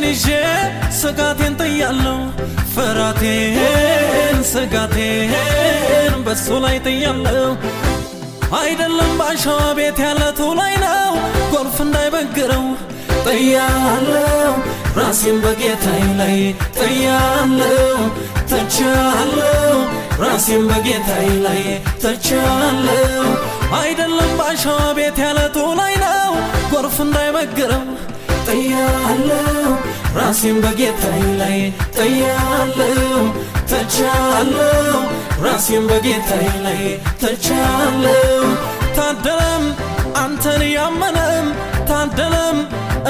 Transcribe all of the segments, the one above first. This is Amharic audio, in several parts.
ይዤ ስጋቴን ጥያለሁ ፍራቴን ስጋቴን በሱ ላይ ጥያለሁ አይደለም ባሻዋ ቤት ያለቱ ላይ ነው ጎርፍ እንዳይበግረው ጥያለሁ ራሴን በጌታዬ ላይ ጥያለሁ ተቻለሁ ራሴን በጌታዬ ላይ ተቻለሁ አይደለም ባሻዋ ቤት ያለቱ ላይ ነው ጎርፍ እንዳይበግረው ጥያለሁ ራሴን በጌታዬ ላይ ጥያለሁ ተቻለሁ ራሴን በጌታዬ ላይ ተቻለሁ ታደለም አንተን ያመነም ታደለም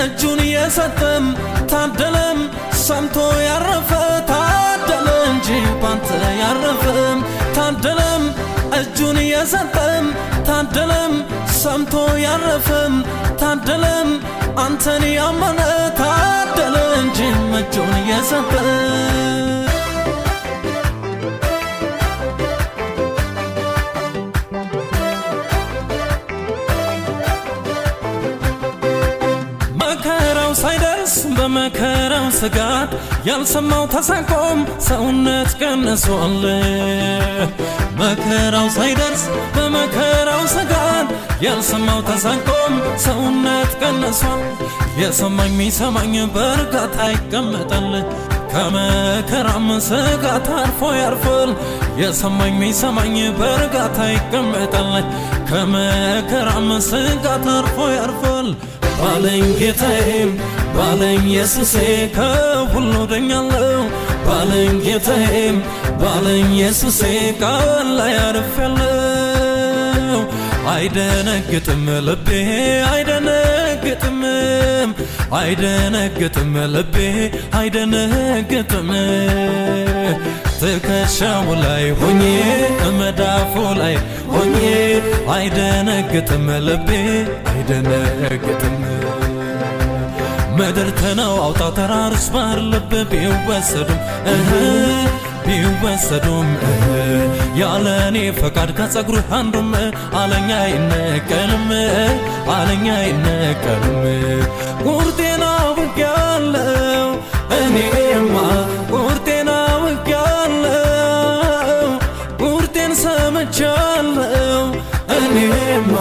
እጁን የሰጠም ታደለም ሰምቶ ያረፈ ታደለ እንጂ ባንተ ያረፈም ታደለም እጁን የሰጠም ታደለም ሰምቶ ያረፈም ታደለም አንተን ያመነ ታደለ እንጂ እጁን የሰጠ መከራው ሳይደርስ በመከራው ስጋት ያልሰማው ተሳቆም ሰውነት ቀንሷል መከራው ሳይደርስ በመከራው ስጋት ያልሰማው ተሳቆም ሰውነት ቀንሷል የሰማኝ ሚሰማኝ በርጋታ ይቀመጣል ከመከራም ስጋት አርፎ ያርፋል የሰማኝ ሚሰማኝ በርጋታ ይቀመጣል ከመከራም ስጋት አርፎ ያርፋል ባለኝ ጌታዬም ባለኝ ኢየሱሴ ከሁሉ ድኛለሁ ባለኝ ጌታዬም ባለኝ ኢየሱሴ ቃል ላይ አርፌያለሁ አይደነግጥም ልቤ አይደነግጥም አይደነግጥም ልቤ አይደነግጥም ትከሻው ላይ ሆኜ መዳፉ ላይ ሆኜ አይደነግጥም ልቤ አይደነግጥም ምድር ተነዋውጣ ተራሮች ባህር ልብ ቢወሰዱም ያለኔ ፈቃድ ከጸጉርህ አንዱም አለኛ አይነቀልም ቁርጤን አውቄያለሁ እኔማ ቁርጤን አውቄያለሁ ቁርጤን ሰምቻለሁ እኔማ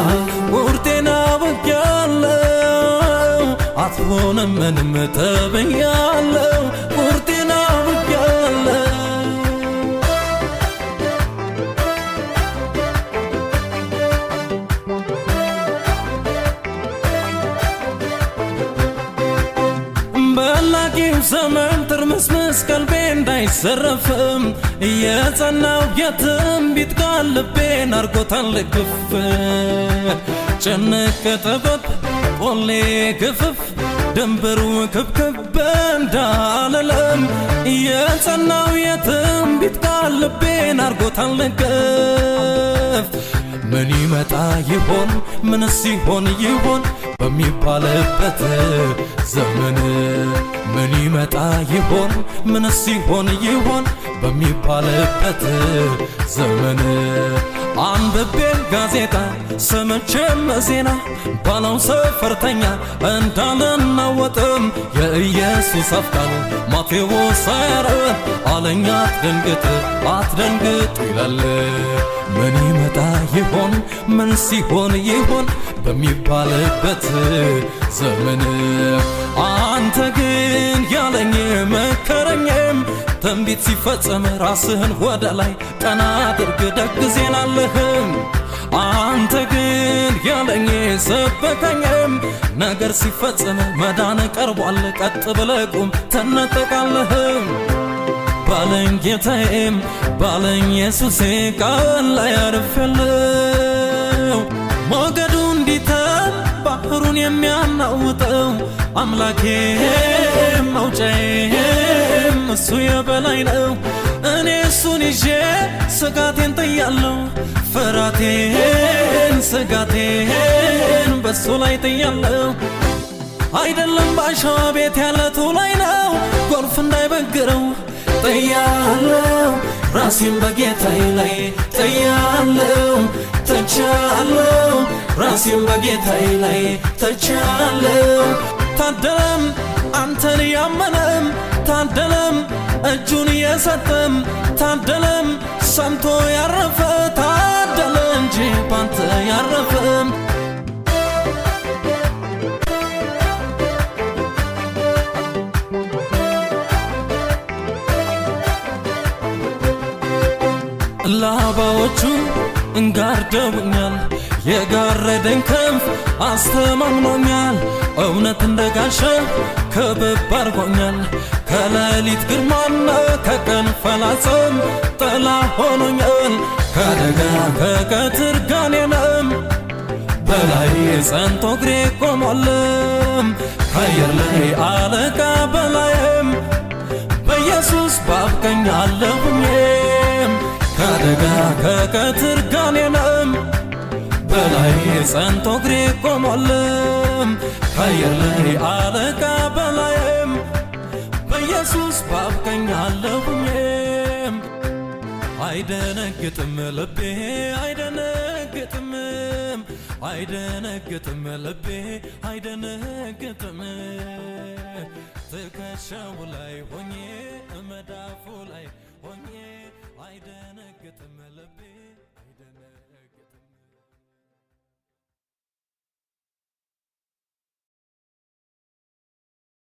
ቁርጤን አውቄያለሁ አትሆንም ምንም ተብያለሁ ቁርጤን አውቄያለሁ በላቂው ዘመን ትርምስምስ ቀልቤ እንዳይሰረፍም የጸናው የትንቢት ቃል ልቤን አርጎታል ግፍ ጭንቅ ጥበብ ጦሌ ግፍፍ ድንበሩ ክብክብ እንዳለለም የጸናው የትንቢት ቃል ልቤን አርጎታል ግፍ ምን ይመጣ ይሆን ምንስ ይሆን ይሆን በሚባልበት ዘመን ምን ይመጣ ይሆን ምንስ ይሆን ይሆን በሚባልበት ዘመን አንብቤ ጋዜጣ ሰምቼም ዜና ባለው ሰፈርተኛ እንዳልናወጥም የኢየሱስ አፍቃሉ ማቴዎስ ሳያረን አለኛ አትደንግጥ ይላል ምን ይመጣ ይሆን ምን ሲሆን ይሆን በሚባልበት ዘመን አንተ ግን ያለኝ መከረኝም ትንቢት ሲፈጸም ራስህን ወደ ላይ ቀና አድርግ ደግ ዜና አለህም አንተ ግን ያለኝ ሰበከኝም ነገር ሲፈጸም መዳን ቀርቧል ቀጥ ብለህ ቁም ትነጠቃለህም ባለኝ ጌታዬም ባለኝ ኢየሱሴ ቃል ላይ አርፌያለሁ ሞገዱ እንዲተን ባህሩን የሚያናውጠው አምላኬም መውጫዬም እሱ የበላይ ነው እኔ እሱን ይዤ ስጋቴን ጥያለሁ ፍራቴን ስጋቴን በሱ ላይ ጥያለሁ አይደለም ባሻዋ ቤት ያለቱ ላይ ነው ጎርፍ እንዳይበግረው ጥያለሁ ራሴን በጌታዬ ላይ ጥያለሁ ተቻለሁ ራሴን በጌታዬ ላይ ተቻለሁ ታደለም አንተን ያመነም ታደለም እጁን የሰጠም ታደለም ሰምቶ ያረፈ ታደለ እንጂ ባንተ ያረፈም ላባዎቹ እንጋርደውኛል የጋረደኝ ክንፍ አስተማምኖኛል እውነት እንደጋሻ ከበብ አርጎኛል ከሌሊት ግርማና ከቀን ፈላጻም ጥላ ሆኖኛል ከአደጋ ከቀትር ጋኔንም በላይ ጸንቶ እግሬ ቆሟልም ከአየር ላይ አለቃ በላይም በኢየሱስ በአብ ቀኝ አለሁኝም ከአደጋ ከቀትር ጋኔንም በላይ ጸንቶ እግሬ ቆሟልም ከአየር ላይ አለቃ በላይም በኢየሱስ በአብ ቀኝ አለሁኝም አይደነግጥም ልቤ አይደነግጥም አይደነግጥም ልቤ አይደነግጥም ትከሻው ላይ ሆኜ መዳፉ ላይ ሆኜ አይደነግጥም ልቤ